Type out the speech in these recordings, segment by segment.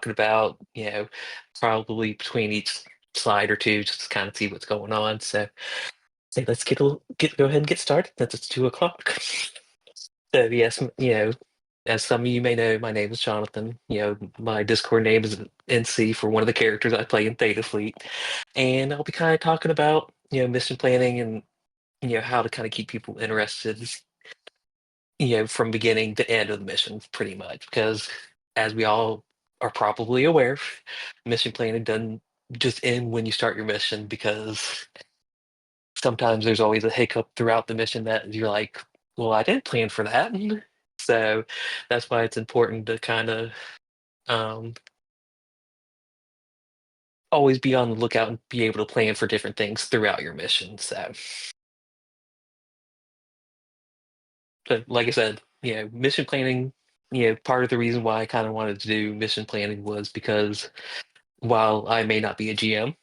about, probably between each slide or two, just to kind of see what's going on. So, say let's go ahead and get started. Since it's 2 o'clock. So yes, as some of you may know, my name is Jonathan. My Discord name is NC for one of the characters I play in Theta Fleet, and I'll be kind of talking about mission planning and how to kind of keep people interested, from beginning to end of the mission, pretty much. Because as we all are probably aware, mission planning doesn't just end when you start your mission, because sometimes there's always a hiccup throughout the mission that you're like, well, I didn't plan for that. So that's why it's important to kind of um, always be on the lookout and be able to plan for different things throughout your mission. So, but like I said, mission planning, part of the reason why I kind of wanted to do mission planning was because while I may not be a GM,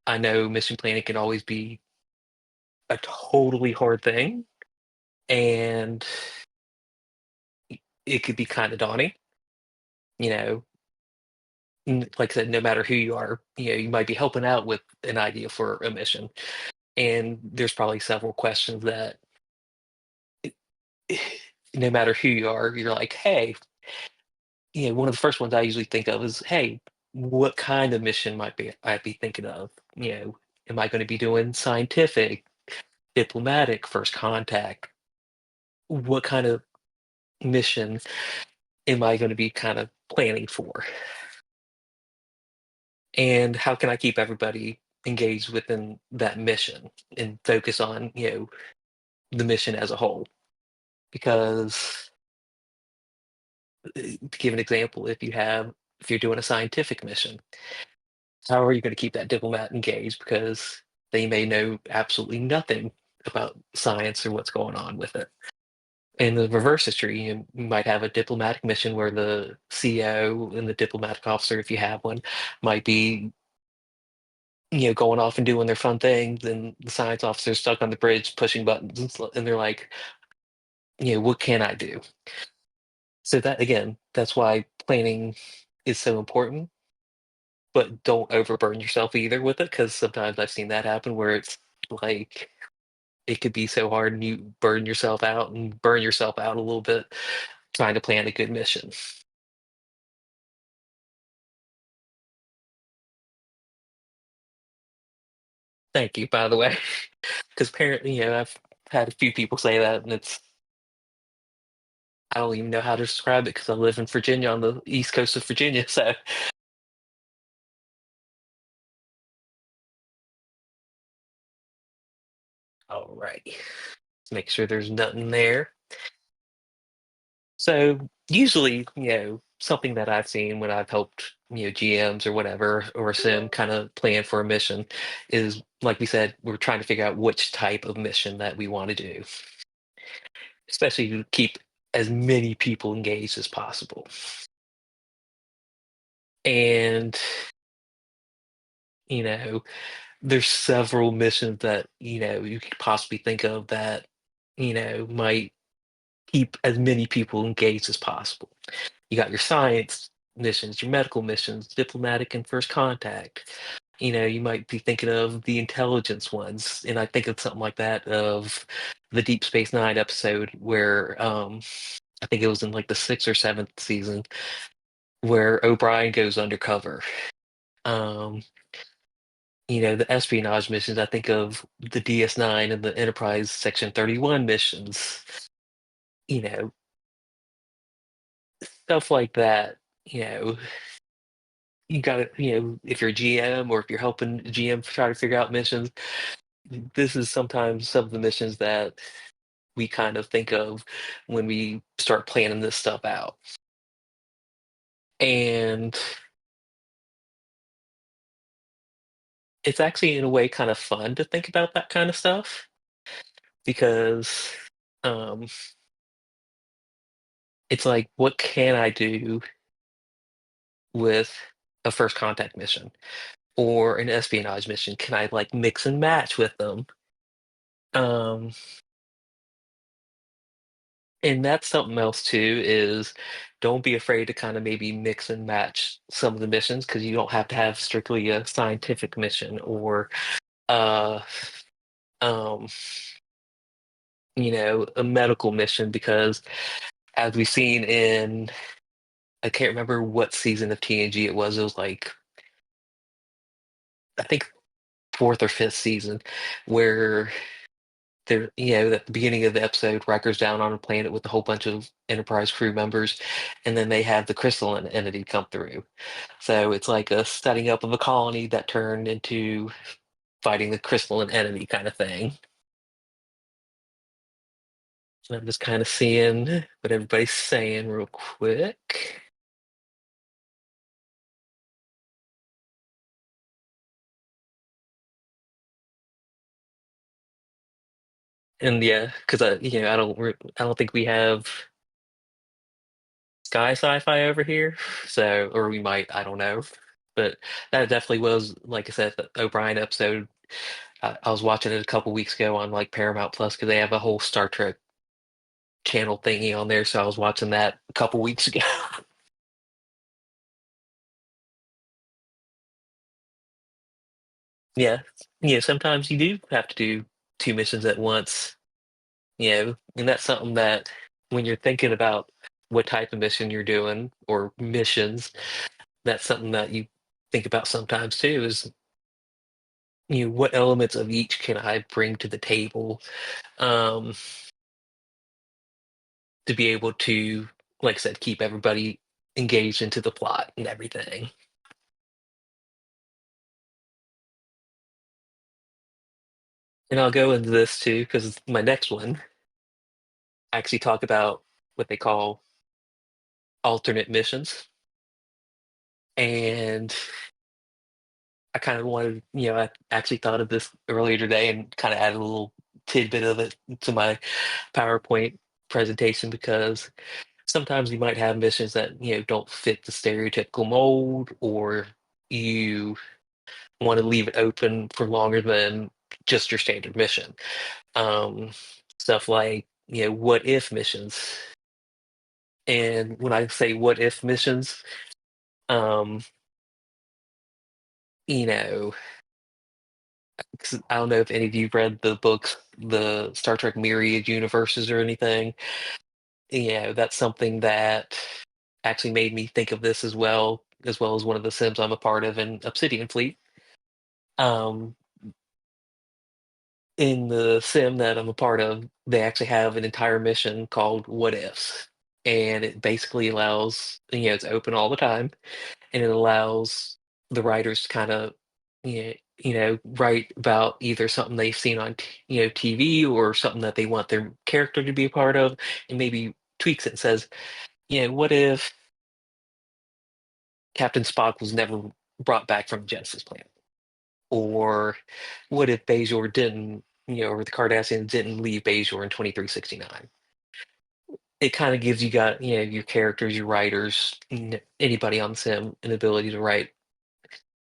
I know mission planning can always be a totally hard thing, and it could be kind of daunting. You know, like I said, no matter who you are, you might be helping out with an idea for a mission, and there's probably several questions that, no matter who you are, you're like, hey, one of the first ones I usually think of is, hey, what kind of mission might be I be thinking of? Am I going to be doing scientific, diplomatic, first contact? What kind of mission am I going to be kind of planning for? And how can I keep everybody engaged within that mission and focus on, the mission as a whole? Because to give an example, if you're doing a scientific mission, how are you going to keep that diplomat engaged? Because they may know absolutely nothing about science or what's going on with it. In the reverse history, you might have a diplomatic mission where the CO and the diplomatic officer, if you have one, might be, going off and doing their fun thing. Then the science officer's stuck on the bridge pushing buttons, and they're like, what can I do? So that again, that's why planning is so important, but don't overburden yourself either with it, because sometimes I've seen that happen where it's like it could be so hard and you burn yourself out and burn yourself out a little bit trying to plan a good mission. Thank you, by the way, because apparently, I've had a few people say that, and I don't even know how to describe it because I live in Virginia on the east coast of Virginia. So, all right, let's make sure there's nothing there. So usually, something that I've seen when I've helped, GMs or whatever, or sim kind of plan for a mission is, like we said, we're trying to figure out which type of mission that we want to do, especially to keep as many people engaged as possible. And, you know, there's several missions that, you could possibly think of that, might keep as many people engaged as possible. You got your science missions, your medical missions, diplomatic and first contact. You might be thinking of the intelligence ones, and I think of something like that of the Deep Space Nine episode where I think it was in like the sixth or seventh season where O'Brien goes undercover. Um, the espionage missions. I think of the DS9 and the Enterprise Section 31 missions. You know, stuff like that. You know, you got to, if you're a GM or if you're helping GM try to figure out missions, this is sometimes some of the missions that we kind of think of when we start planning this stuff out. And it's actually, in a way, kind of fun to think about that kind of stuff because um, it's like, what can I do with a first contact mission or an espionage mission? Can I like mix and match with them? Um, And that's something else too is don't be afraid to kind of maybe mix and match some of the missions because you don't have to have strictly a scientific mission or uh um a medical mission because as we've seen in I can't remember what season of TNG it was. It was like I think fourth or fifth season where at the beginning of the episode, Riker's down on a planet with a whole bunch of Enterprise crew members, and then they have the crystalline entity come through. So it's like a setting up of a colony that turned into fighting the crystalline entity kind of thing. So I'm just kind of seeing what everybody's saying real quick. And yeah, because I don't think we have sky sci-fi over here, so or we might, I don't know. But that definitely was, like I said, the O'Brien episode. I was watching it a couple weeks ago on like Paramount Plus because they have a whole Star Trek channel thingy on there. So I was watching that a couple weeks ago. Yeah, sometimes you do have to do two missions at once. And that's something that when you're thinking about what type of mission you're doing or missions, that's something that you think about sometimes too. Is what elements of each can I bring to the table um, to be able to, like I said, keep everybody engaged into the plot and everything. And I'll go into this too because my next one I actually talk about what they call alternate missions. And I kind of wanted, I actually thought of this earlier today and kind of added a little tidbit of it to my PowerPoint presentation because sometimes you might have missions that, don't fit the stereotypical mold or you want to leave it open for longer than just your standard mission. Um, Stuff like, what if missions. And when I say what if missions, um, you know, 'cause I don't know if any of you read the books, the Star Trek Myriad universes or anything. That's something that actually made me think of this as well as one of the Sims I'm a part of in Obsidian Fleet. Um, in the sim that I'm a part of, they actually have an entire mission called What Ifs. And it basically allows, it's open all the time, and it allows the writers to kind of, write about either something they've seen on, TV or something that they want their character to be a part of, and maybe tweaks it and says, what if Captain Spock was never brought back from Genesis planet? Or what if Bajor didn't, or the Cardassians didn't leave Bajor in 2369? It kind of gives your characters, your writers, anybody on the sim, an ability to write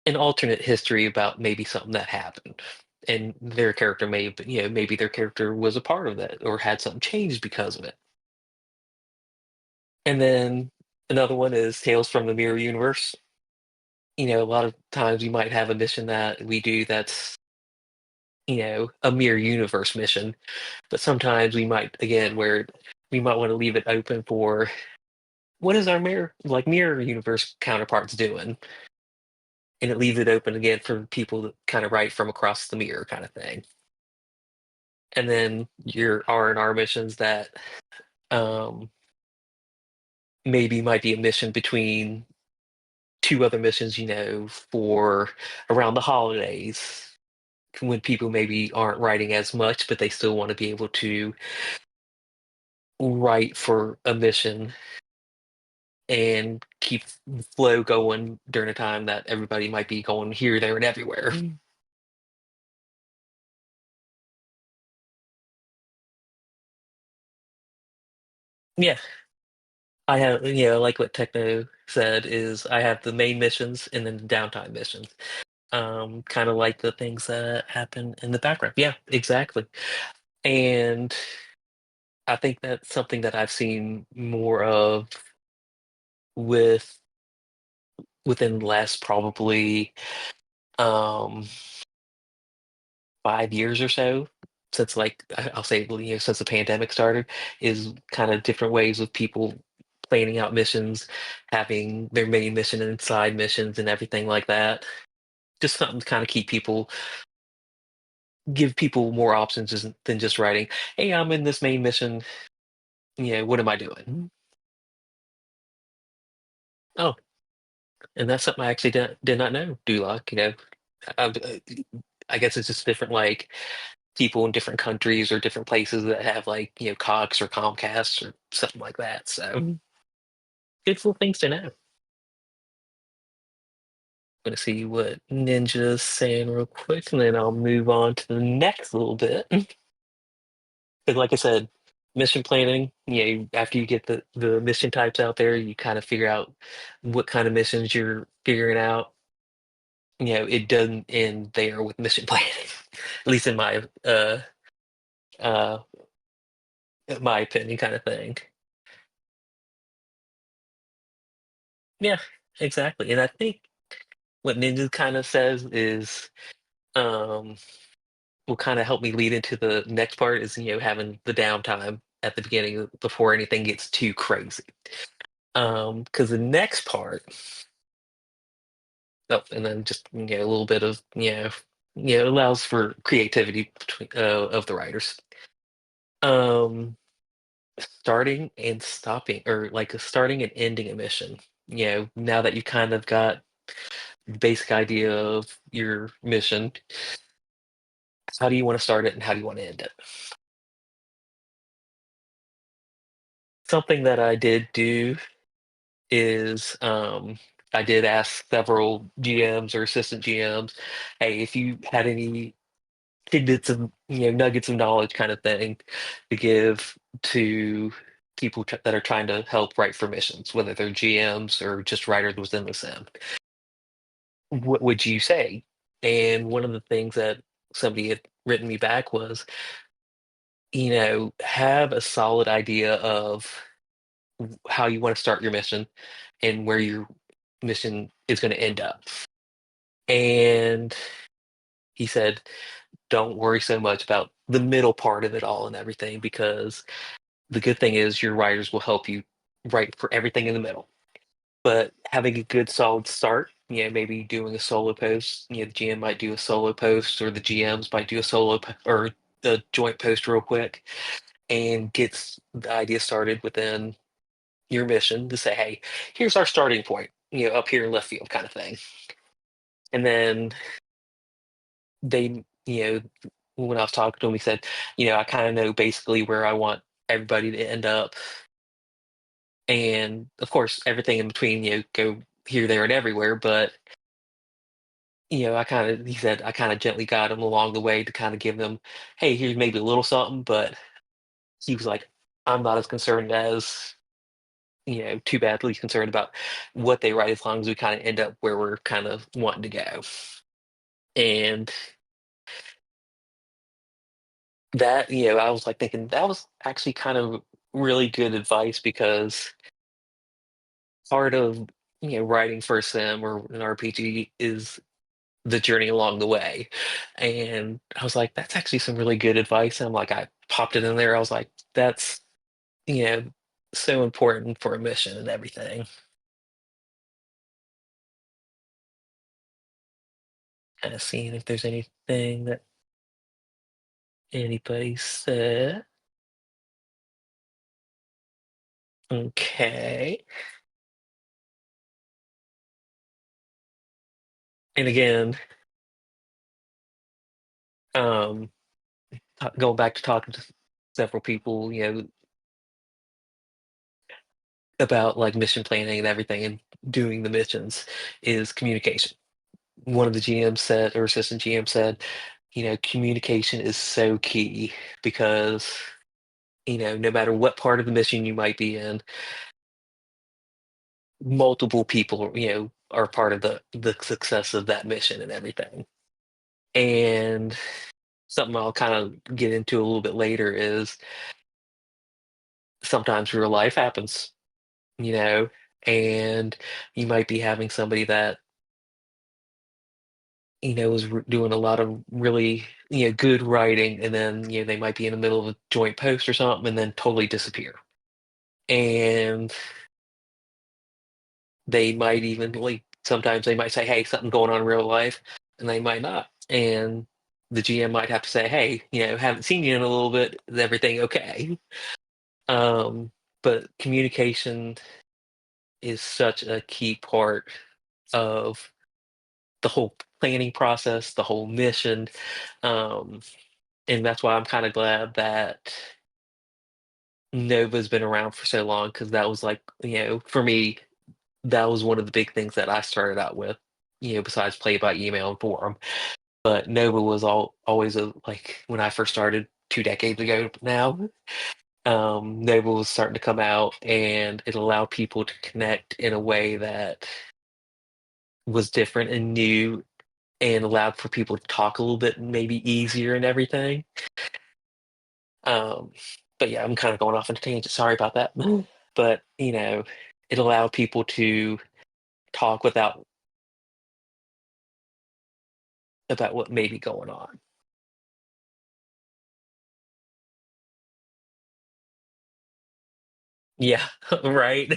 an alternate history about maybe something that happened. And their character may have been, maybe their character was a part of that or had something changed because of it. And then another one is Tales from the Mirror Universe. A lot of times you might have a mission that we do that's, a mirror universe mission. But sometimes we might, again, where we might want to leave it open for what is our mirror universe counterparts doing? And it leaves it open again for people to kind of write from across the mirror kind of thing. And then your R&R missions that um, maybe might be a mission between two other missions, for around the holidays when people maybe aren't writing as much, but they still want to be able to write for a mission and keep the flow going during a time that everybody might be going here, there, and everywhere. Yeah, I have, like what Techno said, is I have the main missions and then the downtime missions. Kind of like the things that happen in the background. Yeah, exactly. And I think that's something that I've seen more of with within the last probably um 5 years or so, since like I'll say, well, since the pandemic started, is kind of different ways of people planning out missions, having their main mission and side missions and everything like that. Just something to kind of keep people, give people more options than just writing, "Hey, I'm in this main mission. What am I doing?" Oh, and that's something I actually did not know. Duloc, I guess it's just different, like people in different countries or different places that have like Cox or Comcast or something like that. So good little things to know. I'm gonna see what Ninja's saying real quick, and then I'll move on to the next little bit. Because, like I said, mission planning. After you get the mission types out there, you kind of figure out what kind of missions you're figuring out. It doesn't end there with mission planning, at least in uh my opinion, kind of thing. Yeah, exactly. And I think what Ninja kind of says is um will kind of help me lead into the next part is having the downtime at the beginning before anything gets too crazy. Because the next part, oh, and then just a little bit of allows for creativity between of the writers. Um, Starting and stopping, or like starting and ending a mission. Now that you kind of got the basic idea of your mission, how do you want to start it and how do you want to end it? Something that I did do is I did ask several GMs or assistant GMs, hey, if you had any tidbits of nuggets of knowledge kind of thing to give to people that are trying to help write for missions, whether they're GMs or just writers within the sim, what would you say? And one of the things that somebody had written me back was, have a solid idea of how you want to start your mission and where your mission is going to end up. And he said, don't worry so much about the middle part of it all and everything, because the good thing is your writers will help you write for everything in the middle. But having a good solid start, maybe doing a solo post, the GM might do a solo post or the GMs might do a or the joint post real quick and gets the idea started within your mission to say, hey, here's our starting point, up here in left field kind of thing. And then they, when I was talking to him, he said, I kind of know basically where I want everybody to end up. And of course, everything in between, go here, there, and everywhere. But, he said, I kind of gently got him along the way to kind of give them, hey, here's maybe a little something. But he was like, I'm not as concerned as, too badly concerned about what they write as long as we kind of end up where we're kind of wanting to go. And that, I was like thinking that was actually kind of really good advice, because part of writing for a sim or an RPG is the journey along the way. And I was like, that's actually some really good advice. And I'm like, I popped it in there. I was like, that's you know so important for a mission and everything. Kind of seeing if there's anything that anybody said. Okay. And again, um, going back to talking to several people, about like mission planning and everything and doing the missions is communication. One of the GMs said, or assistant GM said, communication is so key, because, no matter what part of the mission you might be in, multiple people, are part of the success of that mission and everything. And something I'll kind of get into a little bit later is sometimes real life happens, you know, and you might be having somebody that, is doing a lot of really, good writing, and then, they might be in the middle of a joint post or something and then totally disappear. And they might even like sometimes they might say, "Hey, something going on in real life," and they might not. And the GM might have to say, "Hey, haven't seen you in a little bit. Is everything okay?" Um, but communication is such a key part of the whole planning process, the whole mission. Um, and that's why I'm kind of glad that Nova's been around for so long because that was like, for me, that was one of the big things that I started out with, besides play by email and forum. But Nova was always a like when I first started 2 decades ago now. Nova was starting to come out, and it allowed people to connect in a way that was different and new, and allowed for people to talk a little bit maybe easier and everything. Um, but yeah, I'm kind of going off on a tangent. Sorry about that. But it allowed people to talk without about what may be going on. Yeah, right.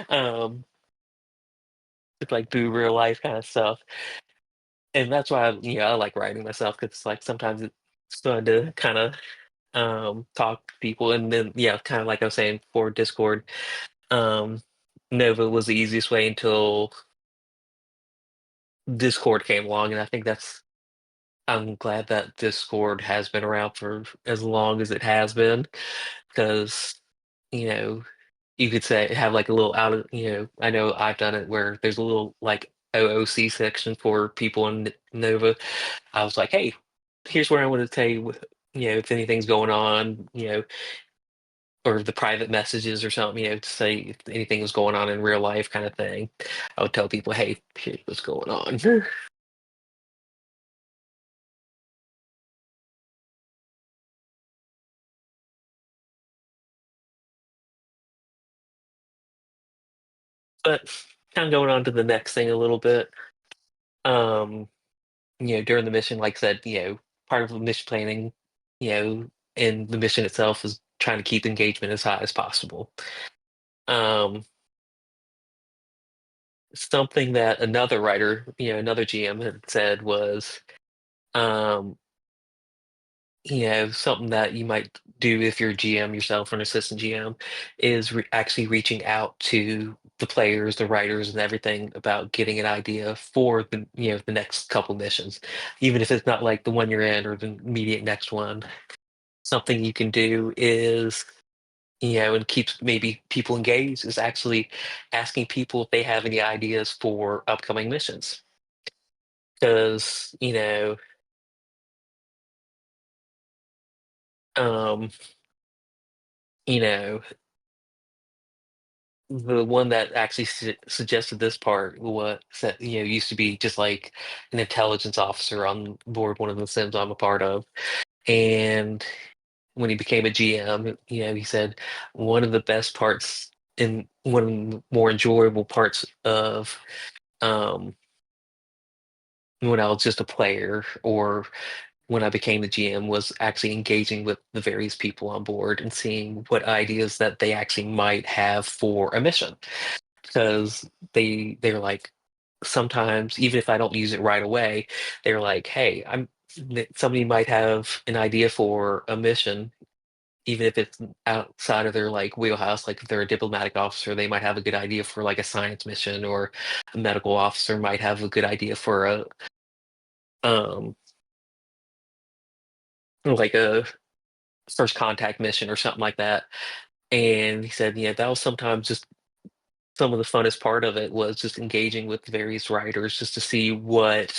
Um, it's like boo real life kind of stuff, and that's why I like writing myself because it's like sometimes it's fun to kind of talk to people, and then yeah, kind of like I was saying for Discord, um, Nova was the easiest way until Discord came along, and I think I'm glad that Discord has been around for as long as it has been because you know you could say have like a little out of I know I've done it where there's a little like OOC section for people in Nova. I was like, hey, here's where I want to tell you, if anything's going on, or the private messages or something, to say if anything was going on in real life kind of thing. I would tell people, hey, here's what's going on. But kind of going on to the next thing a little bit. Um, during the mission, like I said, part of the mission planning, you know, and the mission itself is trying to keep engagement as high as possible. Um, Something that another writer, another GM had said was, um, something that you might do if you're a GM yourself or an assistant GM is actually reaching out to the players, the writers, and everything about getting an idea for the next couple missions, even if it's not like the one you're in or the immediate next one. Something you can do is, and keeps maybe people engaged is actually asking people if they have any ideas for upcoming missions. Because, um, you know, the one that actually suggested this part what said, used to be just like an intelligence officer on board one of the sims I'm a part of. And when he became a GM, he said one of the best parts and one of the more enjoyable parts of um, when I was just a player or when I became the GM was actually engaging with the various people on board and seeing what ideas that they actually might have for a mission. Because they're like sometimes even if I don't use it right away, they're like, hey, somebody might have an idea for a mission even if it's outside of their like wheelhouse, like if they're a diplomatic officer, they might have a good idea for like a science mission, or a medical officer might have a good idea for a um like a first contact mission or something like that. And he said, yeah, that was sometimes just some of the funnest part of it was just engaging with various writers just to see what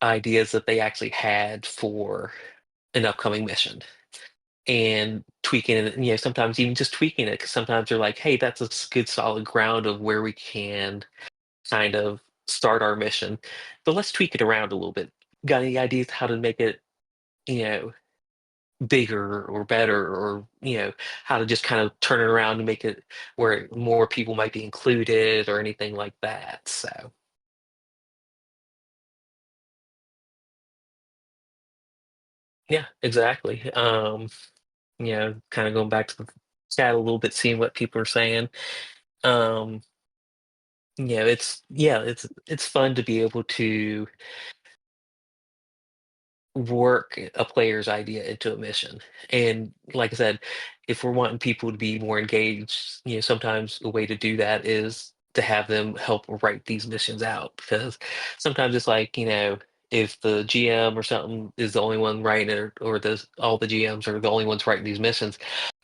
ideas that they actually had for an upcoming mission and tweaking it, sometimes even just tweaking it because sometimes they're like, hey, that's a good solid ground of where we can kind of start our mission, but let's tweak it around a little bit. Got any ideas how to make it, you know, bigger or better, or how to just kind of turn it around and make it where more people might be included or anything like that. So yeah, exactly. Kind of going back to the chat a little bit, seeing what people are saying. um it's fun to be able to work a player's idea into a mission. And like I said, if we're wanting people to be more engaged, sometimes a way to do that is to have them help write these missions out. Because sometimes it's like, if the GM or something is the only one writing it, or all the GMs are the only ones writing these missions,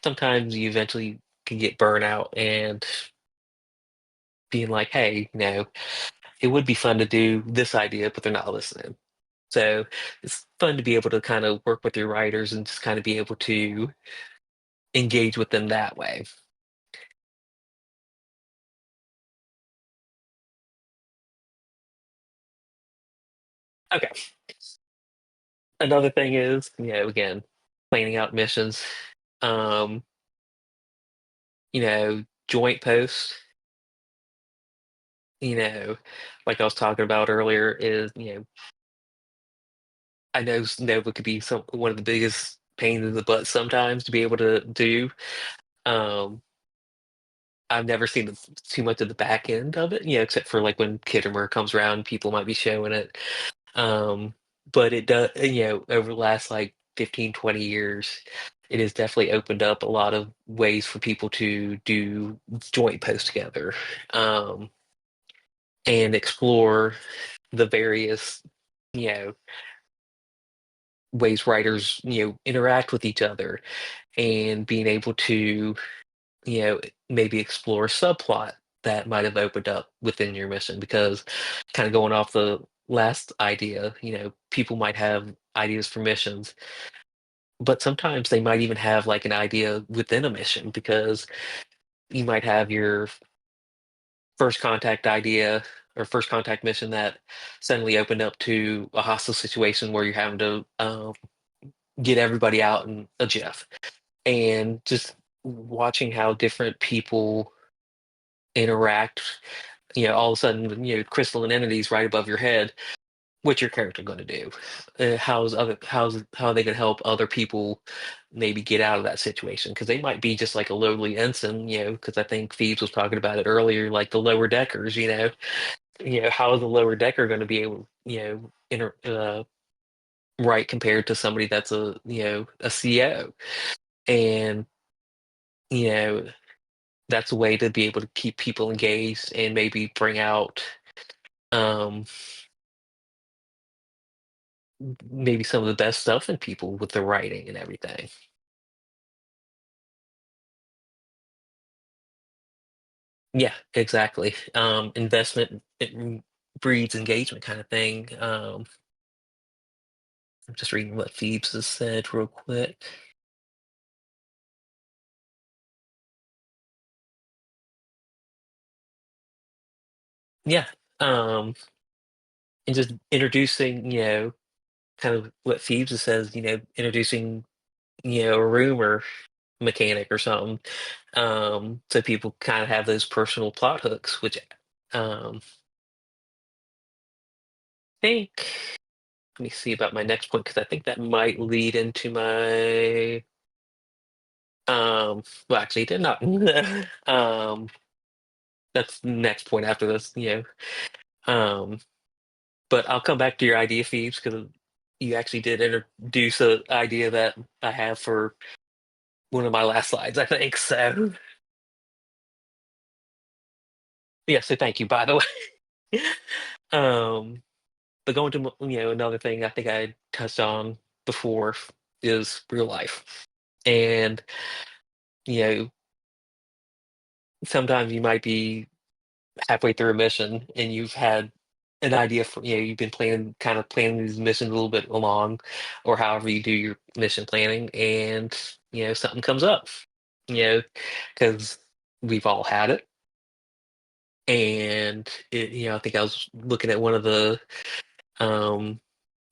sometimes you eventually can get burnout and being like, hey, it would be fun to do this idea, but they're not listening. So it's fun to be able to kind of work with your writers and just kind of be able to engage with them that way. Okay. Another thing is, again, planning out missions. Um, Joint posts, you know, like I was talking about earlier, is, I know Nova could be one of the biggest pains in the butt sometimes to be able to do. Um, I've never seen too much of the back end of it, except for like when Kittimer comes around, people might be showing it. Um, but it does, over the last like 15, 20 years, it has definitely opened up a lot of ways for people to do joint posts together, um, and explore the various, you know, ways writers, interact with each other, and being able to, maybe explore a subplot that might have opened up within your mission. Because kind of going off the last idea, people might have ideas for missions, but sometimes they might even have like an idea within a mission, because you might have your first contact idea or first contact mission that suddenly opened up to a hostile situation where you're having to get everybody out in a jiff. And just watching how different people interact, all of a sudden, crystalline entities right above your head. What's your character going to do? How are they going to help other people maybe get out of that situation? Because they might be just like a lowly ensign, because I think Phoebes was talking about it earlier, like the lower deckers, how is the lower decker going to be able, right, compared to somebody that's a CO? And you know that's a way to be able to keep people engaged and maybe bring out, um, maybe some of the best stuff in people with the writing and everything. Yeah, exactly. Investment, breeds engagement, kind of thing. I'm just reading what Phoebes has said real quick. Yeah, um, and just introducing, kind of what Phoebes says, introducing, a rumor mechanic or something, so people kind of have those personal plot hooks, which, think let me see about my next point, because I think that might lead into my, well, actually it did not. That's the next point after this, um, but I'll come back to your idea, Phoebes, because you actually did introduce an idea that I have for one of my last slides, I think. So yeah, so thank you, by the way. um but going to another thing I think I touched on before is real life. And you know sometimes you might be halfway through a mission and you've had an idea for, you've been planning these missions a little bit along, or however you do your mission planning, and something comes up, you know because we've all had it. And I think I was looking at one of the um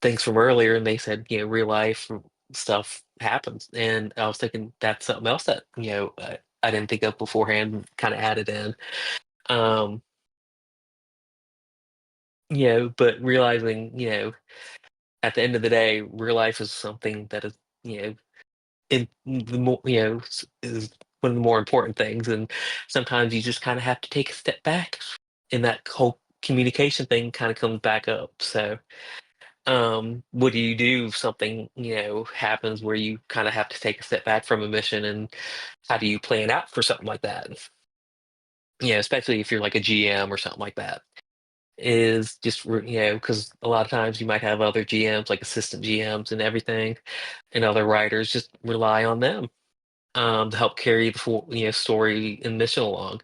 things from earlier, and they said, real life stuff happens. And I was thinking that's something else that, I didn't think of beforehand, kind of added in. Um, but realizing, at the end of the day, real life is something that is, you know, in the more, is one of the more important things. And sometimes you just kind of have to take a step back, and that whole communication thing kind of comes back up. So, what do you do if something, happens where you kind of have to take a step back from a mission, and how do you plan out for something like that? Especially if you're like a GM or something like that. Is just because a lot of times you might have other GMs, like assistant GMs and everything, and other writers just rely on them, to help carry the full, story and mission along.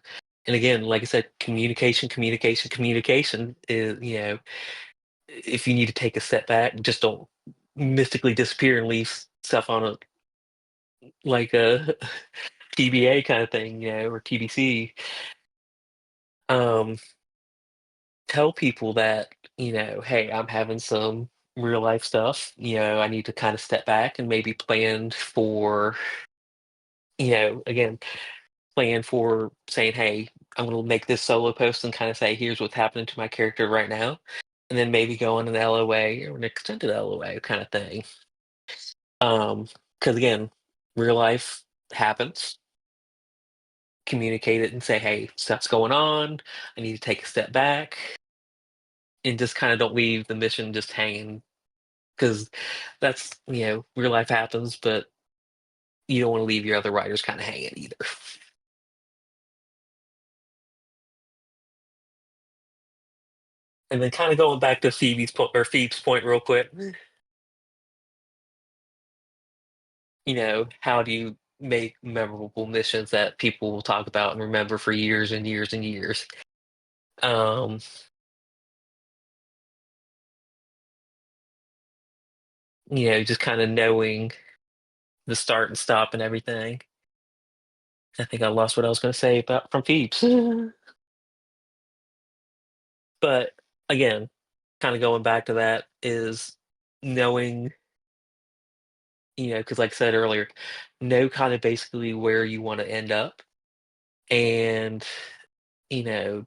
And again, like I said, communication, communication, communication is, if you need to take a step back, just don't mystically disappear and leave stuff on a like a TBA kind of thing, or TBC. Um, Tell people that, hey, I'm having some real life stuff. I need to kind of step back and maybe plan for, again, plan for saying, hey, I'm going to make this solo post and kind of say, here's what's happening to my character right now. And then maybe go on an LOA or an extended LOA kind of thing. Because again, real life happens. Communicate it and say, hey, stuff's going on. I need to take a step back, and just kind of don't leave the mission just hanging, because that's, real life happens, but you don't want to leave your other writers kind of hanging either. And then kind of going back to Phoebe's point real quick, how do you make memorable missions that people will talk about and remember for years and years and years? Um, just kind of knowing the start and stop and everything. I think I lost what I was going to say about from Phoebes. But again, kind of going back to that is knowing, because like I said earlier, know kind of basically where you want to end up. And, you know,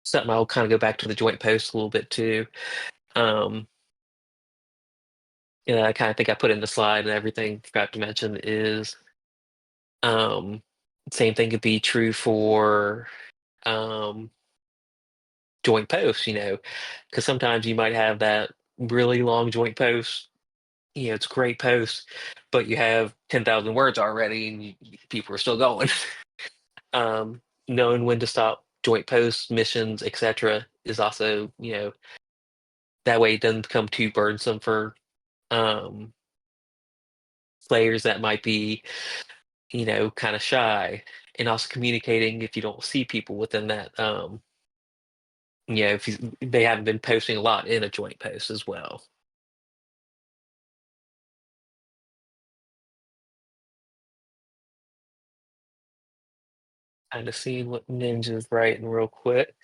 something I'll kind of go back to the joint post a little bit too. Um, I kind of think I put in the slide and everything, forgot to mention is, um, same thing could be true for, um, joint posts, because sometimes you might have that really long joint post. It's a great post, but you have 10,000 words already, and people are still going. Knowing when to stop joint posts, missions, etc., is also, that way it doesn't become too burdensome for, um, players that might be, kind of shy, and also communicating if you don't see people within that. If they haven't been posting a lot in a joint post as well. Kind of seeing what Ninja's writing real quick.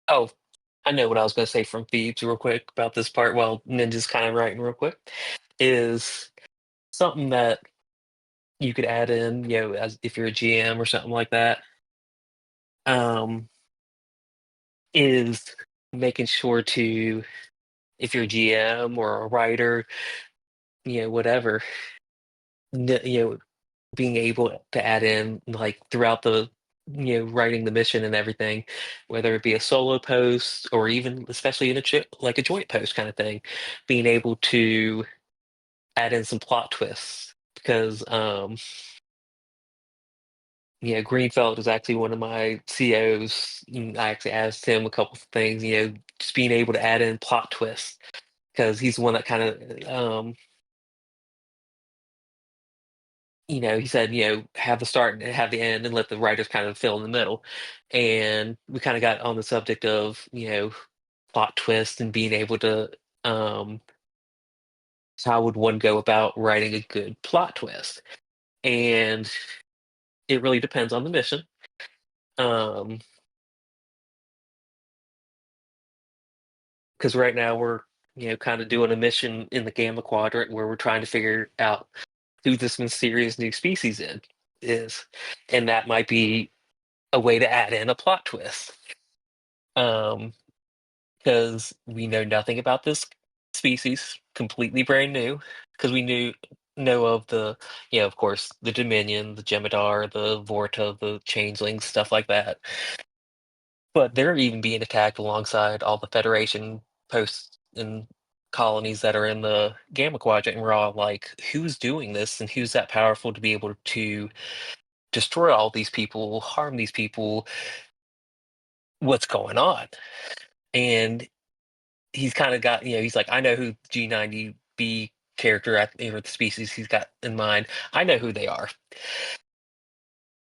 Oh, I know what I was going to say from Thebes real quick about this part while Ninja's kind of writing real quick is something that you could add in, as if you're a GM or something like that, um, is making sure to, if you're a GM or a writer, whatever, being able to add in like throughout the, writing the mission and everything, whether it be a solo post or even especially in like a joint post kind of thing, being able to add in some plot twists because Greenfeld is actually one of my COs. I actually asked him a couple of things, just being able to add in plot twists because he's the one that kind of he said, have the start and have the end and let the writers kind of fill in the middle. And we kind of got on the subject of, plot twist and being able to, um, how would one go about writing a good plot twist? And it really depends on the mission. Um, because right now we're, kind of doing a mission in the Gamma Quadrant where we're trying to figure out who this mysterious new species is. And that might be a way to add in a plot twist. Um, because we know nothing about this species, completely brand new. Because we know of the, of course, the Dominion, the Jem'Hadar, the Vorta, the Changelings, stuff like that. But they're even being attacked alongside all the Federation posts and colonies that are in the Gamma Quadrant, and we're all like, who's doing this, and who's that powerful to be able to destroy all these people, harm these people? What's going on? And he's kind of got, he's like, I know who G90B character or the species he's got in mind. I know who they are.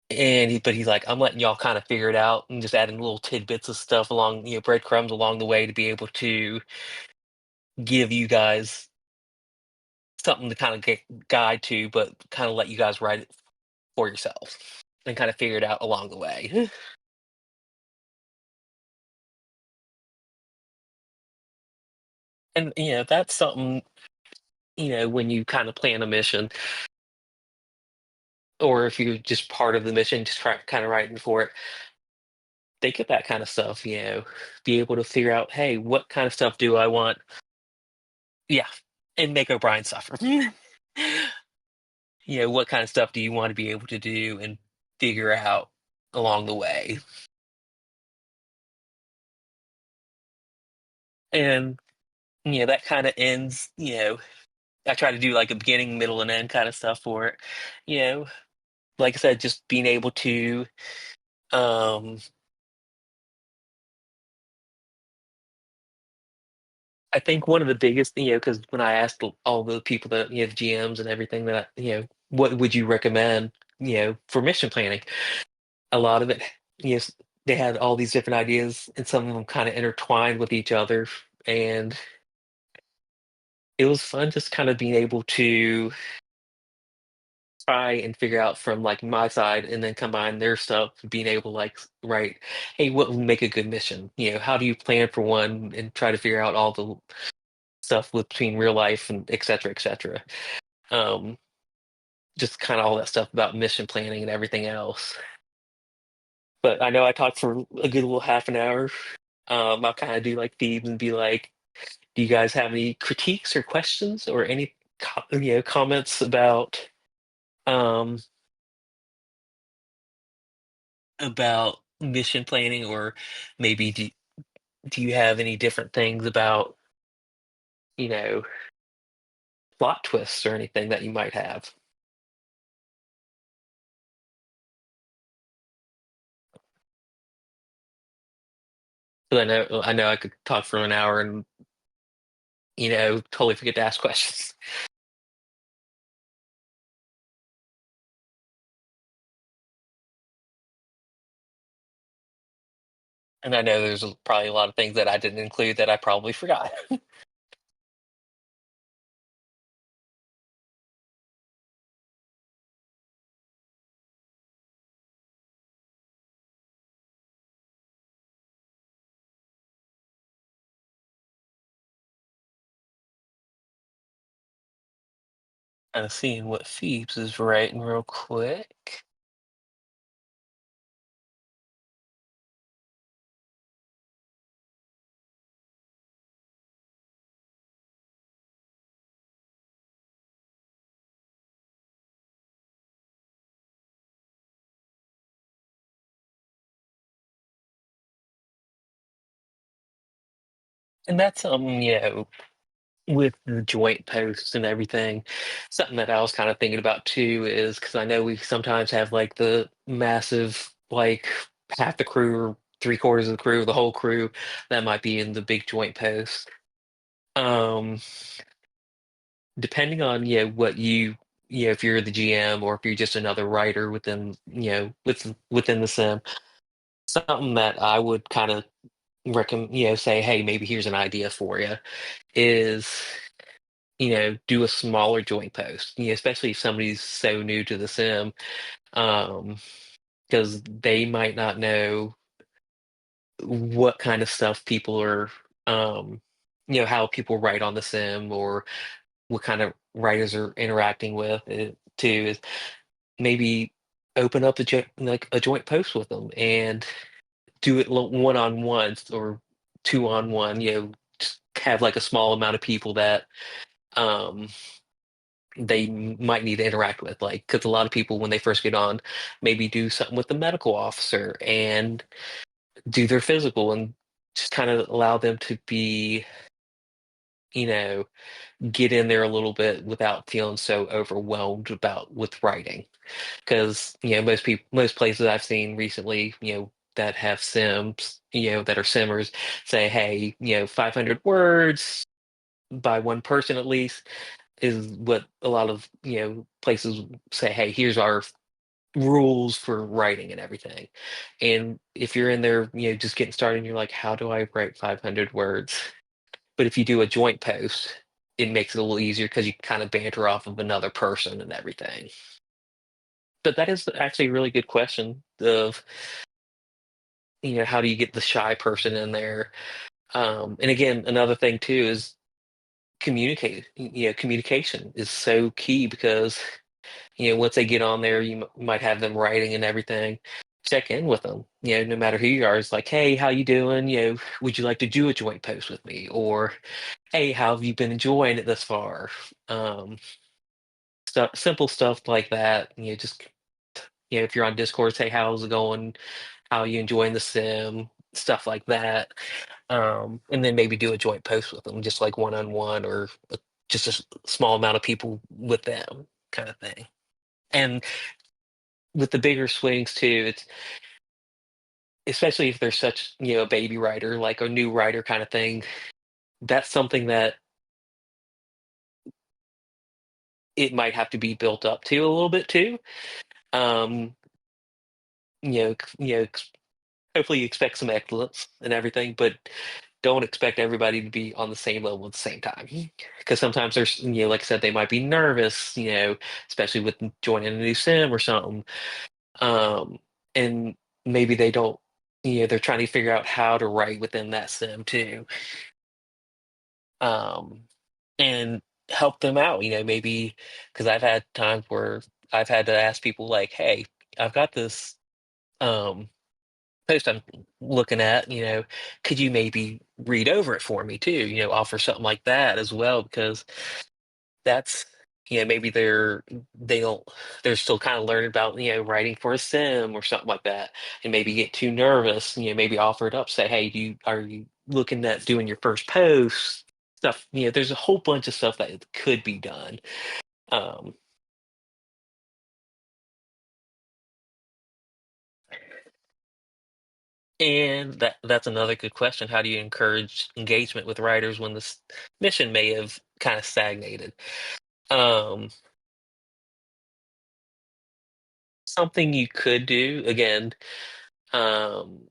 But he's like, I'm letting y'all kind of figure it out and just adding little tidbits of stuff along, breadcrumbs along the way to be able to give you guys something to kind of get guide to, but kind of let you guys write it for yourselves and kind of figure it out along the way. And that's something, when you kind of plan a mission, or if you're just part of the mission, just try kind of writing for it. Think of that kind of stuff, be able to figure out, hey, what kind of stuff do I want? Yeah, and make O'Brien suffer. What kind of stuff do you want to be able to do and figure out along the way? And that kind of ends. I try to do like a beginning, middle, and end kind of stuff for it. You know, like I said, just being able to. Um, I think one of the biggest, because when I asked all the people that, the GMs and everything that, what would you recommend, for mission planning? A lot of it, yes, they had all these different ideas, and some of them kind of intertwined with each other, and it was fun just kind of being able to try and figure out from like my side and then combine their stuff, being able to like write, hey, what would make a good mission? How do you plan for one and try to figure out all the stuff between real life and et cetera, et cetera. Um, just kind of all that stuff about mission planning and everything else. But I know I talked for a good little half an hour. I'll kind of do like themes and be like, do you guys have any critiques or questions or any comments um about mission planning, or maybe do you have any different things about you know plot twists or anything that you might have? Because I know I could talk for an hour and totally forget to ask questions. And I know there's probably a lot of things that I didn't include that I probably forgot. Kind of seeing what Phoebes is writing real quick. And that's with the joint posts and everything, something that I was kind of thinking about too is because I know we sometimes have like the massive, like half the crew or three-quarters of the crew, the whole crew that might be in the big joint post. Um, Depending on what you if you're the GM or if you're just another writer within, within the sim, something that I would kind of recommend, say, hey, maybe here's an idea for you is, do a smaller joint post, especially if somebody's so new to the sim, um, because they might not know what kind of stuff people are, um, how people write on the sim or what kind of writers are interacting with it too. Is maybe open up like a joint post with them and do it one on one or two on one. Just have like a small amount of people that um, they might need to interact with. Like, because a lot of people when they first get on, maybe do something with the medical officer and do their physical and just kind of allow them to be, you know, get in there a little bit without feeling so overwhelmed about with writing. Because most places I've seen recently, that have sims, that are simmers, say, hey, 500 words by one person at least is what a lot of places say. Hey, here's our rules for writing and everything. And if you're in there, just getting started, and you're like, how do I write 500 words? But if you do a joint post, it makes it a little easier because you kind of banter off of another person and everything. But that is actually a really good question of, how do you get the shy person in there? And again, another thing too is communication is so key because, once they get on there, you might have them writing and everything. Check in with them, no matter who you are. It's like, hey, how you doing? Would you like to do a joint post with me? Or, hey, how have you been enjoying it thus far? Um, simple stuff like that. Just if you're on Discord, say how's it going? How are you enjoying the sim? Stuff like that. And then maybe do a joint post with them, just like one on one or just a small amount of people with them, kind of thing. And with the bigger swings too, it's especially if there's such a baby writer, like a new writer kind of thing. That's something that it might have to be built up to a little bit too. Um, hopefully you expect some excellence and everything, but don't expect everybody to be on the same level at the same time. Because sometimes there's, like I said, they might be nervous, especially with joining a new sim or something. And maybe they don't, they're trying to figure out how to write within that sim too. Um, and help them out, maybe because I've had times where I've had to ask people like, hey, I've got this um post I'm looking at, could you maybe read over it for me too? Offer something like that as well, because that's, maybe they don't, they're still kind of learning about, writing for a sim or something like that, and maybe get too nervous, maybe offer it up, say, hey, are you looking at doing your first post? Stuff, there's a whole bunch of stuff that could be done. Um, and that's another good question. How do you encourage engagement with writers when this mission may have kind of stagnated? Um, something you could do again, um,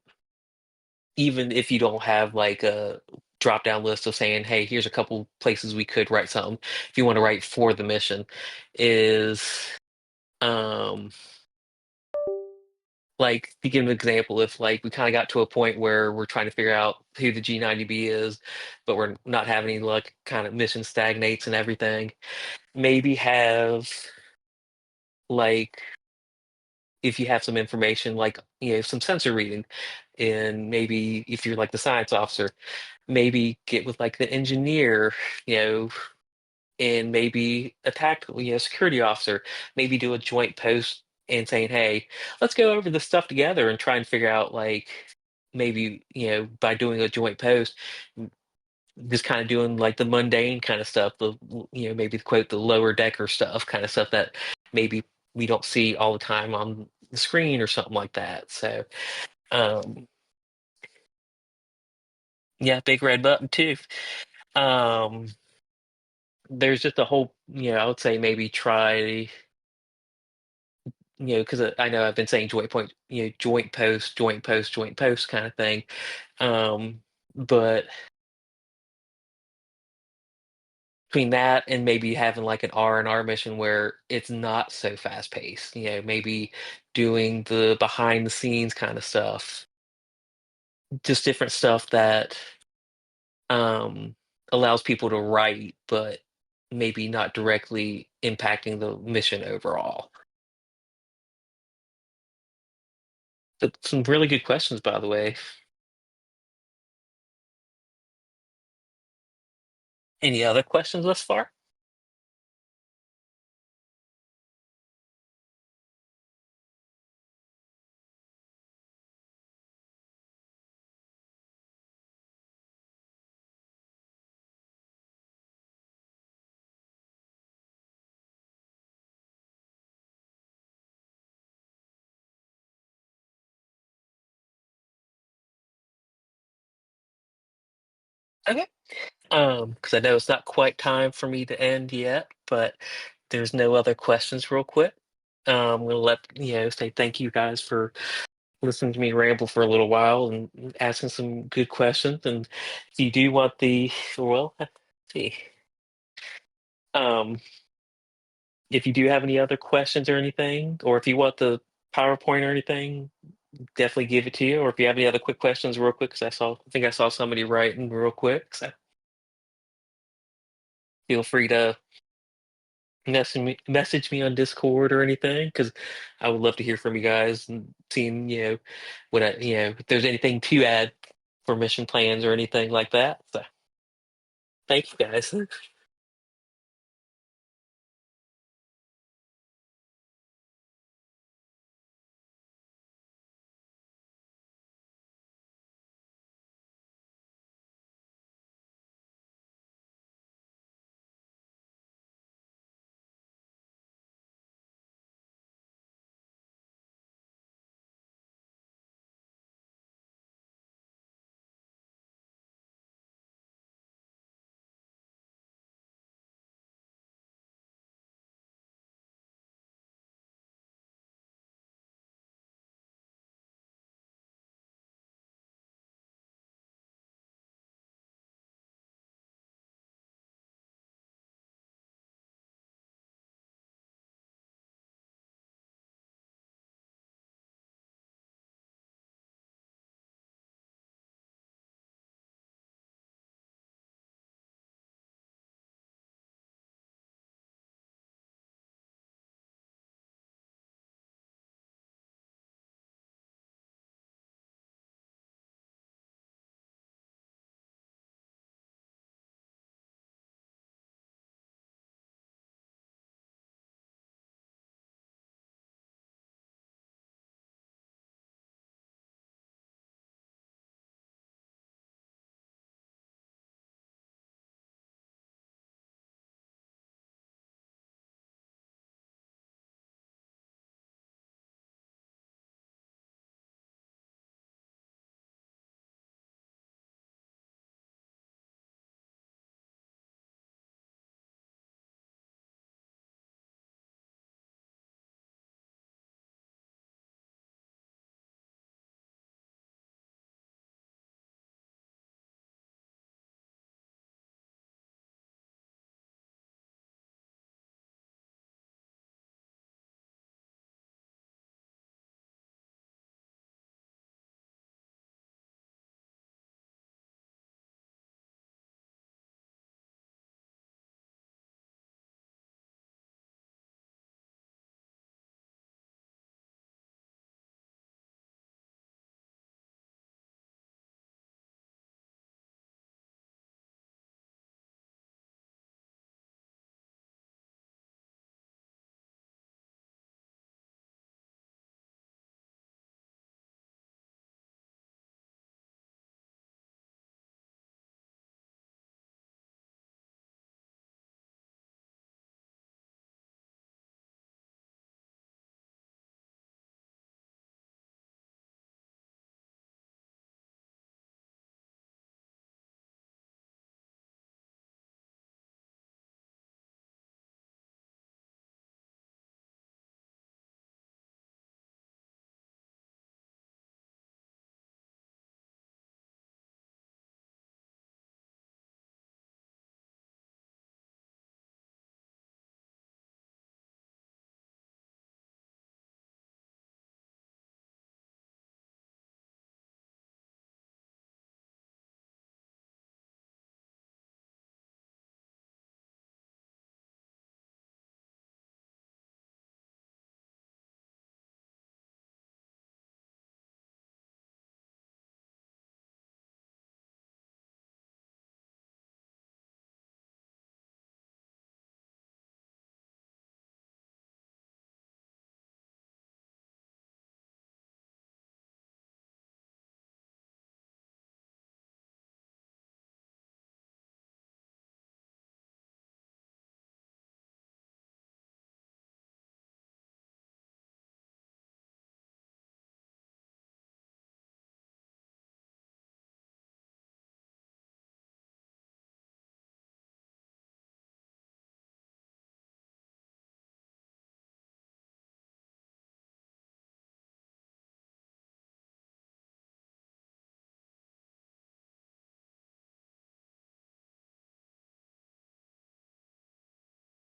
even if you don't have like a drop down list of saying, "Hey, here's a couple places we could write something." If you want to write for the mission, is um, like to give an example, if like we kind of got to a point where we're trying to figure out who the G90B is, but we're not having any luck, kind of mission stagnates and everything. Maybe have like if you have some information like some sensor reading, and maybe if you're like the science officer, maybe get with like the engineer, you know and maybe a tactical security officer, maybe do a joint post and saying, hey, let's go over this stuff together and try and figure out like maybe by doing a joint post, just kind of doing like the mundane kind of stuff, the maybe quote the lower decker stuff, kind of stuff that maybe we don't see all the time on the screen or something like that. So um yeah, big red button too. um there's just a whole, I would say maybe try, because I know I've been saying joint point, joint post, joint post, joint post kind of thing. But between that and maybe having like an R&R mission where it's not so fast paced, maybe doing the behind the scenes kind of stuff, just different stuff that um, allows people to write, but maybe not directly impacting the mission overall. But some really good questions, by the way. Any other questions thus far? Okay. Because I know it's not quite time for me to end yet, but there's no other questions real quick. I'm gonna say thank you guys for listening to me ramble for a little while and asking some good questions. And if you do want let's see, um, if you do have any other questions or anything, or if you want the PowerPoint or anything, definitely give it to you. Or if you have any other quick questions, real quick, because I think I saw somebody writing real quick. So feel free to message me on Discord or anything, because I would love to hear from you guys and seeing, if there's anything to add for mission plans or anything like that. So thank you guys.